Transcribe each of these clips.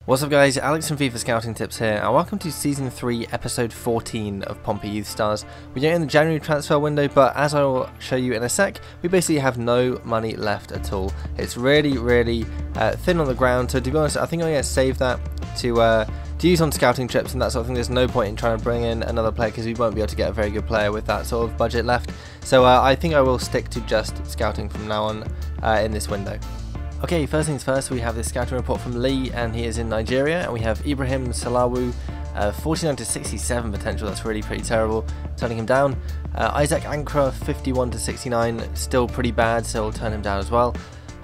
What's up guys, Alex from FIFA Scouting Tips here, and welcome to Season 3, Episode 14 of Pompey Youth Stars. We're doing it in the January transfer window, but as I will show you in a sec, we basically have no money left at all. It's really thin on the ground, so to be honest, I think I'm going to save that to use on scouting trips and that sort of thing. There's no point in trying to bring in another player because we won't be able to get a very good player with that sort of budget left. So I think I will stick to just scouting from now on in this window. Okay, first things first, we have this scouting report from Lee, and he is in Nigeria, and we have Ibrahim Salawu, 49 to 67 potential. That's really pretty terrible, turning him down. Isaac Ankara, 51 to 69, still pretty bad, so we'll turn him down as well.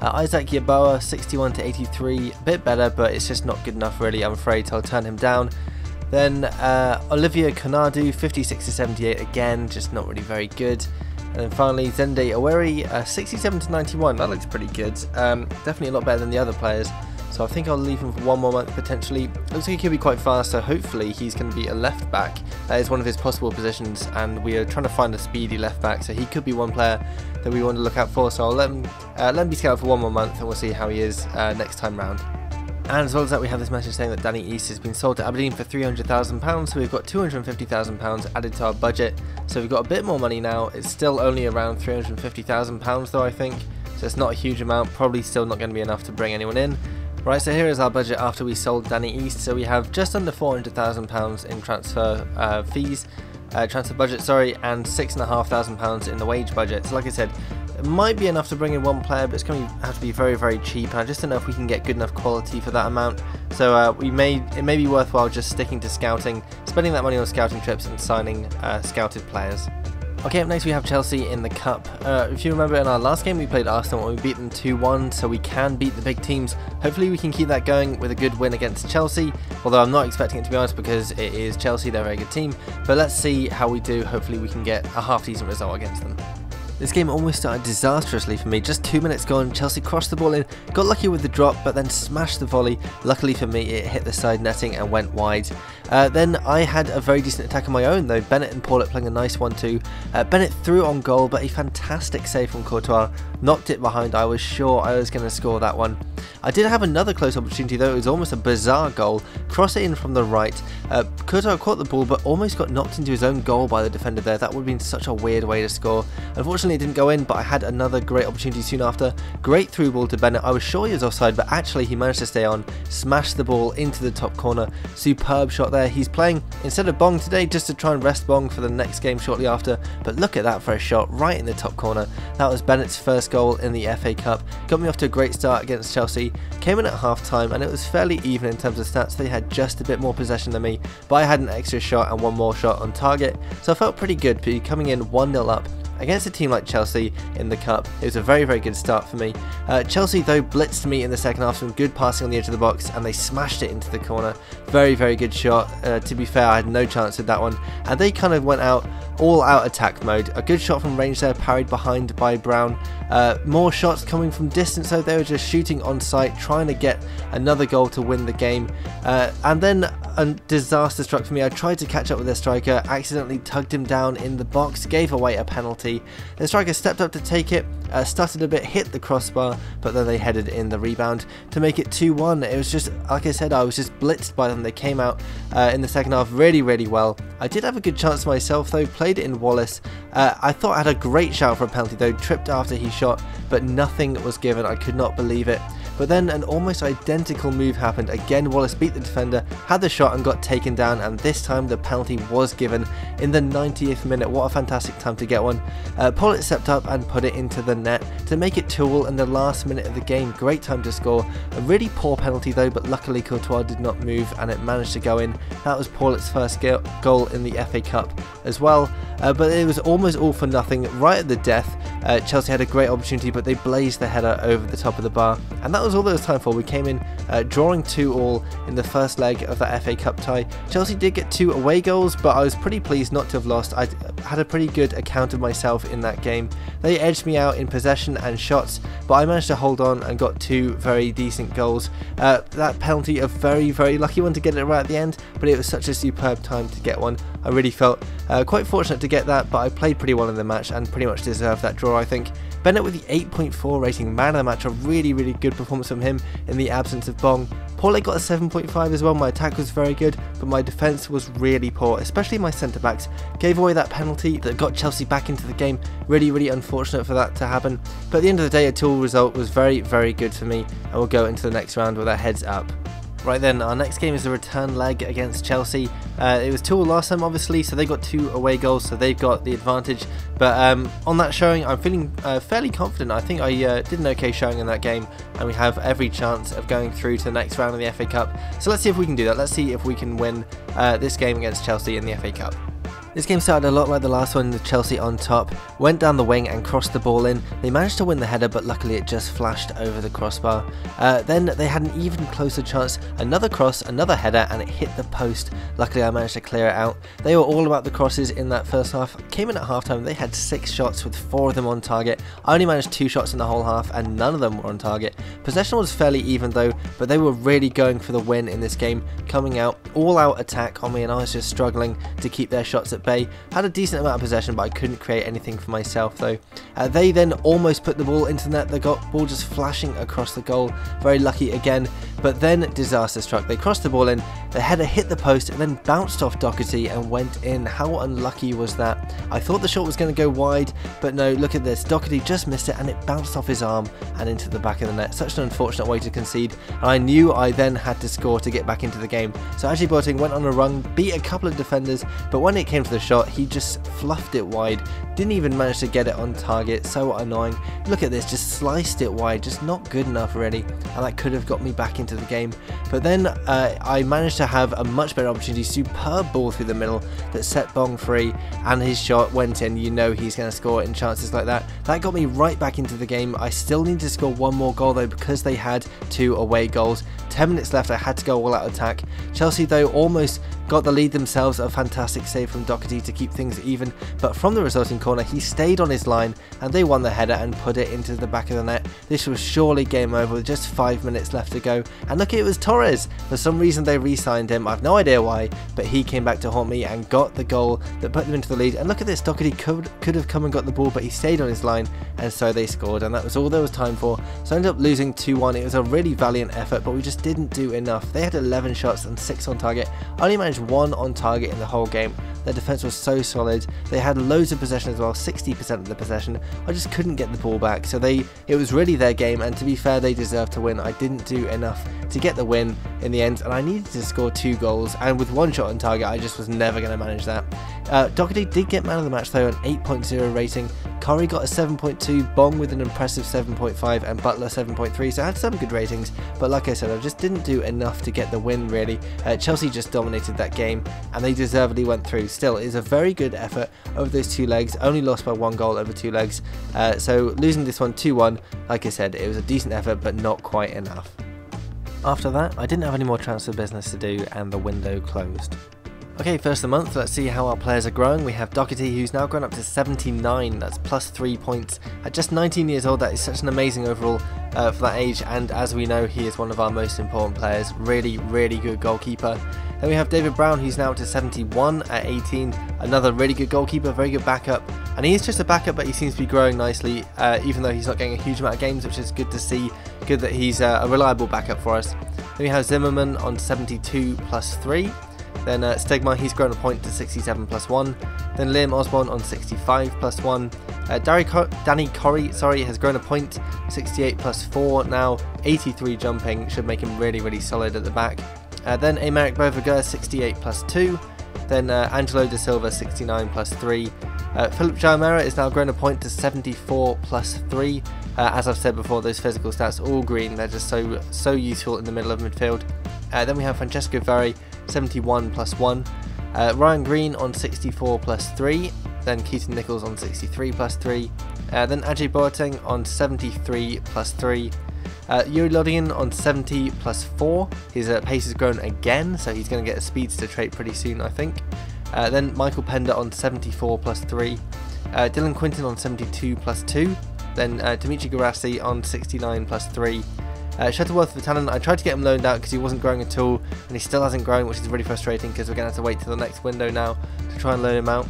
Isaac Yaboa, 61 to 83, a bit better, but it's just not good enough really, I'm afraid, so I'll turn him down. Then Olivia Konadu, 56 to 78, again, just not really very good. And then finally, Zende Aweri, 67 to 91, that looks pretty good. Definitely a lot better than the other players. So I think I'll leave him for one more month potentially. Looks like he could be quite fast, so hopefully he's going to be a left back. That is one of his possible positions, and we are trying to find a speedy left back, so he could be one player that we want to look out for. So I'll let him be scouted for one more month, and we'll see how he is next time round. And as well as that, we have this message saying that Danny East has been sold to Aberdeen for £300,000, so we've got £250,000 added to our budget, so we've got a bit more money now. It's still only around £350,000 though, I think, so it's not a huge amount, probably still not going to be enough to bring anyone in. Right, so here is our budget after we sold Danny East, so we have just under £400,000 in transfer fees, transfer budget, sorry, and £6,500 in the wage budget. So like I said, it might be enough to bring in one player, but it's going to have to be very cheap, and I just don't know if we can get good enough quality for that amount. So it may be worthwhile just sticking to scouting, spending that money on scouting trips and signing scouted players. Okay, up next we have Chelsea in the Cup. If you remember, in our last game we played Arsenal and we beat them 2-1, so we can beat the big teams. Hopefully we can keep that going with a good win against Chelsea, although I'm not expecting it, to be honest, because it is Chelsea, they're a very good team. But let's see how we do. Hopefully we can get a half-decent result against them. This game almost started disastrously for me. Just 2 minutes gone, Chelsea crossed the ball in, got lucky with the drop, but then smashed the volley. Luckily for me, it hit the side netting and went wide. Then I had a very decent attack of my own though. Bennett and Paulett playing a nice 1-2. Bennett threw on goal, but a fantastic save from Courtois. Knocked it behind. I was sure I was going to score that one. I did have another close opportunity though. It was almost a bizarre goal. Cross it in from the right. Courtois caught the ball, but almost got knocked into his own goal by the defender there. That would have been such a weird way to score. Unfortunately, it didn't go in, but I had another great opportunity soon after. Great through ball to Bennett. I was sure he was offside, but actually he managed to stay on. Smashed the ball into the top corner. Superb shot there. He's playing instead of Bong today just to try and rest Bong for the next game shortly after, but look at that for a shot right in the top corner. That was Bennett's first goal in the FA Cup. Got me off to a great start against Chelsea. Came in at half time and it was fairly even in terms of stats. They had just a bit more possession than me, but I had an extra shot and one more shot on target, so I felt pretty good coming in 1-0 up against a team like Chelsea in the Cup. It was a very good start for me. Chelsea though blitzed me in the second half, some good passing on the edge of the box, and they smashed it into the corner. Very good shot. To be fair, I had no chance with that one, and they kind of went out all out attack mode. A good shot from range there, parried behind by Brown. More shots coming from distance though. They were just shooting on sight, trying to get another goal to win the game, and then a disaster struck for me. I tried to catch up with their striker, accidentally tugged him down in the box, gave away a penalty. The striker stepped up to take it, stuttered a bit, hit the crossbar, but then they headed in the rebound to make it 2-1. It was just, like I said, I was just blitzed by them. They came out in the second half really well. I did have a good chance myself though, played it in Wallace. I thought I had a great shout for a penalty though, tripped after he shot, but nothing was given. I could not believe it. But then an almost identical move happened. Again, Wallace beat the defender, had the shot and got taken down, and this time the penalty was given in the 90th minute. What a fantastic time to get one. Paulett stepped up and put it into the net to make it 2-2 in the last minute of the game. Great time to score. A really poor penalty though, but luckily Courtois did not move and it managed to go in. That was Paulett's first goal in the FA Cup as well. But it was almost all for nothing right at the death. Chelsea had a great opportunity, but they blazed the header over the top of the bar, and that was all there was time for. We came in drawing 2-2 in the first leg of that FA Cup tie. Chelsea did get 2 away goals, but I was pretty pleased not to have lost. I had a pretty good account of myself in that game. They edged me out in possession and shots, but I managed to hold on and got 2 very decent goals. That penalty, a very lucky one to get it right at the end, but it was such a superb time to get one. I really felt quite fortunate to get that, but I played pretty well in the match and pretty much deserved that draw, I think. Bennett with the 8.4 rating, man of the match, a really good performance from him in the absence of Bong. Paulet got a 7.5 as well. My attack was very good, but my defence was really poor, especially my centre-backs. Gave away that penalty that got Chelsea back into the game. Really unfortunate for that to happen. But at the end of the day, a 2-2 result was very good for me, and we'll go into the next round with our heads up. Right then, our next game is a return leg against Chelsea. It was 2-2 last time, obviously, so they got 2 away goals, so they've got the advantage. But on that showing, I'm feeling fairly confident. I think I did an okay showing in that game, and we have every chance of going through to the next round of the FA Cup. So let's see if we can do that. Let's see if we can win this game against Chelsea in the FA Cup. This game started a lot like the last one with Chelsea on top, went down the wing and crossed the ball in. They managed to win the header, but luckily it just flashed over the crossbar. Then they had an even closer chance, another cross, another header, and it hit the post. Luckily I managed to clear it out. They were all about the crosses in that first half. Came in at halftime, they had 6 shots with 4 of them on target. I only managed 2 shots in the whole half and none of them were on target. Possession was fairly even though, but they were really going for the win in this game, coming out all out attack on me, and I was just struggling to keep their shots at bay. Had a decent amount of possession, but I couldn't create anything for myself though. They then almost put the ball into the net. They got ball just flashing across the goal. Very lucky again, but then disaster struck. They crossed the ball in, the header hit the post and then bounced off Doherty and went in. How unlucky was that? I thought the shot was going to go wide, but no, look at this. Doherty just missed it and it bounced off his arm and into the back of the net. Such an unfortunate way to concede, and I knew I then had to score to get back into the game. So Ajay Boateng went on a run, beat a couple of defenders, but when it came to the shot, he just fluffed it wide. Didn't even manage to get it on target. So annoying. Look at this, just sliced it wide, just not good enough really, and that could have got me back into the game. But then I managed to have a much better opportunity. Superb ball through the middle that set Bong free, and his shot went in. You know he's going to score in chances like that. That got me right back into the game. I still need to score one more goal though, because they had 2 away goals. 10 minutes left, I had to go all out attack. Chelsea though almost got the lead themselves. A fantastic save from Doherty to keep things even, but from the resulting corner he stayed on his line and they won the header and put it into the back of the net. This was surely game over with just 5 minutes left to go, and look, it was Torres. For some reason they re-signed him. I've no idea why, but he came back to haunt me and got the goal that put them into the lead. And look at this, Doherty could have come and got the ball, but he stayed on his line, and so they scored, and that was all there was time for. So I ended up losing 2-1. It was a really valiant effort, but we just didn't do enough. They had 11 shots and 6 on target. I only managed 1 on target in the whole game. Their defence was so solid. They had loads of possession as well, 60% of the possession. I just couldn't get the ball back, so it was really their game, and to be fair, they deserved to win. I didn't do enough to get the win in the end, and I needed to score 2 goals, and with 1 shot on target I just was never going to manage that. Doherty did get man of the match though, an 8.0 rating. Corey got a 7.2, Bong with an impressive 7.5, and Butler 7.3, so I had some good ratings, but like I said, I just didn't do enough to get the win really. Chelsea just dominated that game, and they deservedly went through. Still, it is a very good effort over those 2 legs, only lost by 1 goal over 2 legs, so losing this one 2-1, like I said, it was a decent effort, but not quite enough. After that, I didn't have any more transfer business to do, and the window closed. Okay, first of the month, let's see how our players are growing. We have Doherty, who's now grown up to 79, that's plus 3 points. At just 19 years old, that is such an amazing overall for that age, and as we know, he is one of our most important players. Really good goalkeeper. Then we have David Brown, who's now up to 71 at 18, another really good goalkeeper, very good backup. And he is just a backup, but he seems to be growing nicely, even though he's not getting a huge amount of games, which is good to see. Good that he's a reliable backup for us. Then we have Zimmerman on 72 plus 3. Then Stegmar, he's grown a point to 67 plus 1. Then Liam Osborne on 65 plus 1. Danny Corey, has grown a point, 68 plus 4 now. 83 jumping, should make him really solid at the back. Then Aymeric Beauverger, 68 plus 2. Then Angelo De Silva, 69 plus 3. Philip Jaimera is now grown a point to 74 plus 3. As I've said before, those physical stats all green, they're just so useful in the middle of midfield. Then we have Francesco Verri, 71 plus 1. Ryan Green on 64 plus 3. Then Keaton Nichols on 63 plus 3. Then Ajay Boateng on 73 plus 3. Yuri Lodin on 70 plus 4. His pace has grown again, so he's going to get a speedster trait pretty soon, I think. Then Michael Pender on 74 plus 3. Dylan Quinton on 72 plus 2. Then Dimitri Garassi on 69 plus 3. Shuttleworth for talent, I tried to get him loaned out because he wasn't growing at all, and he still hasn't grown, which is really frustrating because we're going to have to wait till the next window now to try and loan him out.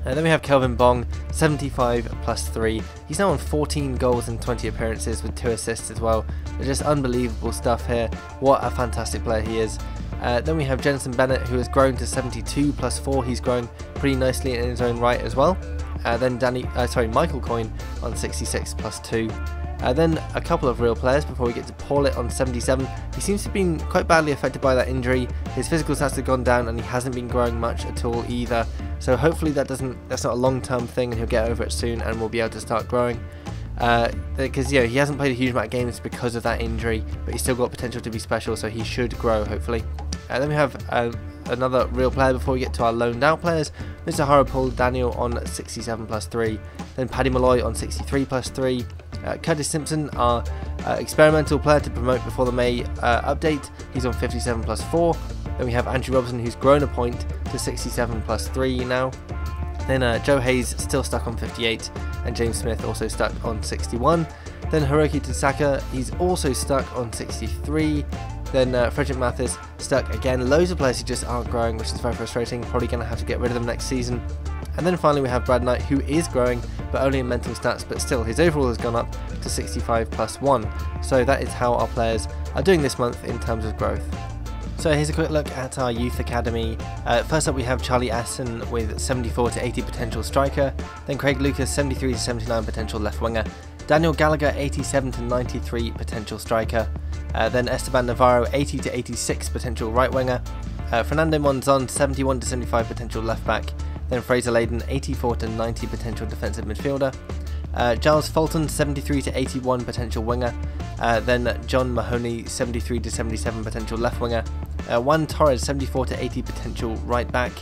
Then we have Kelvin Bong, 75 plus 3. He's now on 14 goals and 20 appearances with 2 assists as well. Just unbelievable stuff here. What a fantastic player he is. Then we have Jensen Bennett, who has grown to 72 plus 4. He's grown pretty nicely in his own right as well. Then Michael Coyne on 66 plus 2. Then a couple of real players before we get to Paulet on 77. He seems to have been quite badly affected by that injury. His physical stats have gone down and he hasn't been growing much at all either. So hopefully that's not a long-term thing and he'll get over it soon and we'll be able to start growing. Because he hasn't played a huge amount of games because of that injury, but he's still got potential to be special, so he should grow hopefully. Then we have another real player before we get to our loaned out players. Mr. Harapul Daniel on 67 plus 3. Then Paddy Malloy on 63 plus 3. Curtis Simpson, our experimental player to promote before the May update, he's on 57 plus 4. Then we have Andrew Robson, who's grown a point to 67 plus 3 now. Then Joe Hayes still stuck on 58, and James Smith also stuck on 61. Then Hiroki Tasaka, he's also stuck on 63. Then Frederick Mathis stuck again. Loads of players who just aren't growing, which is very frustrating. Probably going to have to get rid of them next season. And then finally we have Brad Knight, who is growing, but only in mental stats, but still his overall has gone up to 65 plus 1. So that is how our players are doing this month in terms of growth. So here's a quick look at our youth academy. First up we have Charlie Aston with 74 to 80 potential striker, then Craig Lucas 73 to 79 potential left winger, Daniel Gallagher 87 to 93 potential striker, then Esteban Navarro 80 to 86 potential right winger, Fernando Monzon 71 to 75 potential left back, then Fraser Layden 84 to 90 potential defensive midfielder, Giles Fulton 73 to 81 potential winger, then John Mahoney 73 to 77 potential left winger, Juan Torres 74 to 80 potential right back,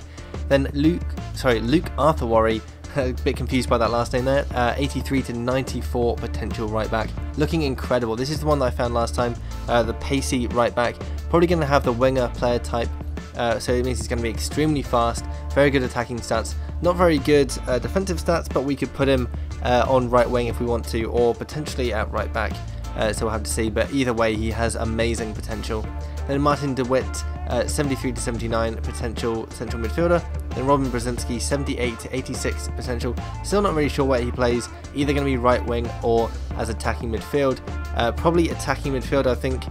then Luke Arthurworry, a bit confused by that last name there, 83 to 94 potential right back, looking incredible. This is the one that I found last time, the pacey right back, probably going to have the winger player type, so it means he's going to be extremely fast, very good attacking stats, not very good defensive stats, but we could put him on right wing if we want to, or potentially at right back, so we'll have to see, but either way he has amazing potential. Then Martin DeWitt 73 to 79 potential central midfielder, then Robin Brzezinski 78 to 86 potential, still not really sure where he plays, either going to be right wing or as attacking midfield, probably attacking midfield I think,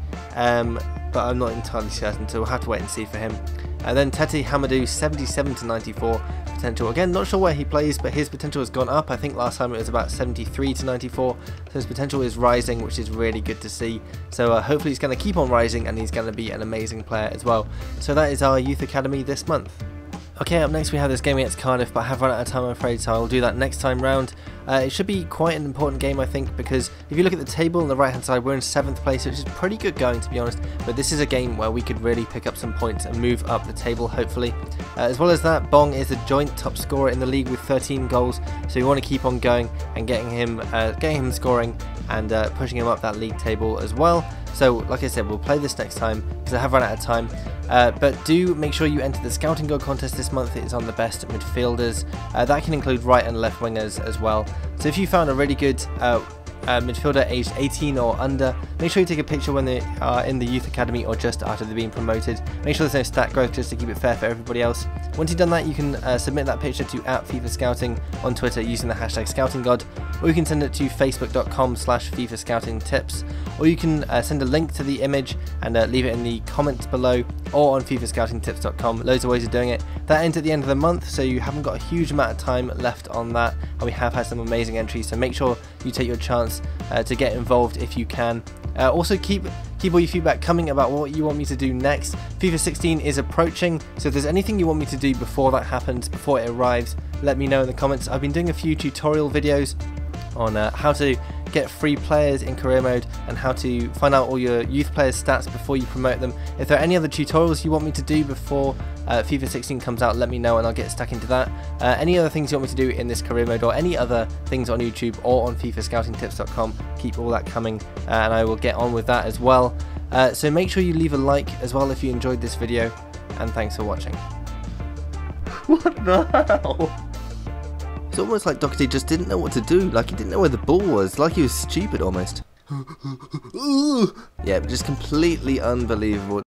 but I'm not entirely certain, so we'll have to wait and see for him. Then Tete Hamadou 77 to 94 potential, again not sure where he plays, but his potential has gone up. I think last time it was about 73 to 94, so his potential is rising, which is really good to see. So hopefully he's going to keep on rising and he's going to be an amazing player as well. So that is our youth academy this month. Okay, up next we have this game against Cardiff, but I have run out of time I'm afraid, so I'll do that next time round. It should be quite an important game I think, because if you look at the table on the right hand side, we're in 7th place, which is pretty good going to be honest, but this is a game where we could really pick up some points and move up the table hopefully. As well as that, Bong is a joint top scorer in the league with 13 goals, so we want to keep on going and getting him scoring and pushing him up that league table as well. So like I said, we'll play this next time because I have run out of time. But do make sure you enter the Scouting God contest this month. It is on the best midfielders. That can include right and left wingers as well. So if you found a really good midfielder aged 18 or under, make sure you take a picture when they are in the youth academy or just after they're being promoted. Make sure there's no stat growth just to keep it fair for everybody else. Once you've done that, you can submit that picture to @FIFA Scouting on Twitter using the hashtag ScoutingGod, or you can send it to facebook.com/FIFA Scouting Tips, or you can send a link to the image and leave it in the comments below or on FIFAScoutingTips.com. Loads of ways of doing it. That ends at the end of the month, so you haven't got a huge amount of time left on that, and we have had some amazing entries, so make sure you take your chance to get involved if you can. Also keep all your feedback coming about what you want me to do next. FIFA 16 is approaching, so if there's anything you want me to do before that happens, before it arrives, let me know in the comments. I've been doing a few tutorial videos on how to get free players in career mode and how to find out all your youth players stats before you promote them. If there are any other tutorials you want me to do before FIFA 16 comes out, let me know and I'll get stuck into that. Any other things you want me to do in this career mode or any other things on YouTube or on FIFAScoutingTips.com, keep all that coming and I will get on with that as well. So make sure you leave a like as well if you enjoyed this video, and thanks for watching. What the hell? It's almost like Doherty just didn't know what to do, like he didn't know where the ball was, like he was stupid almost. Yeah, just completely unbelievable.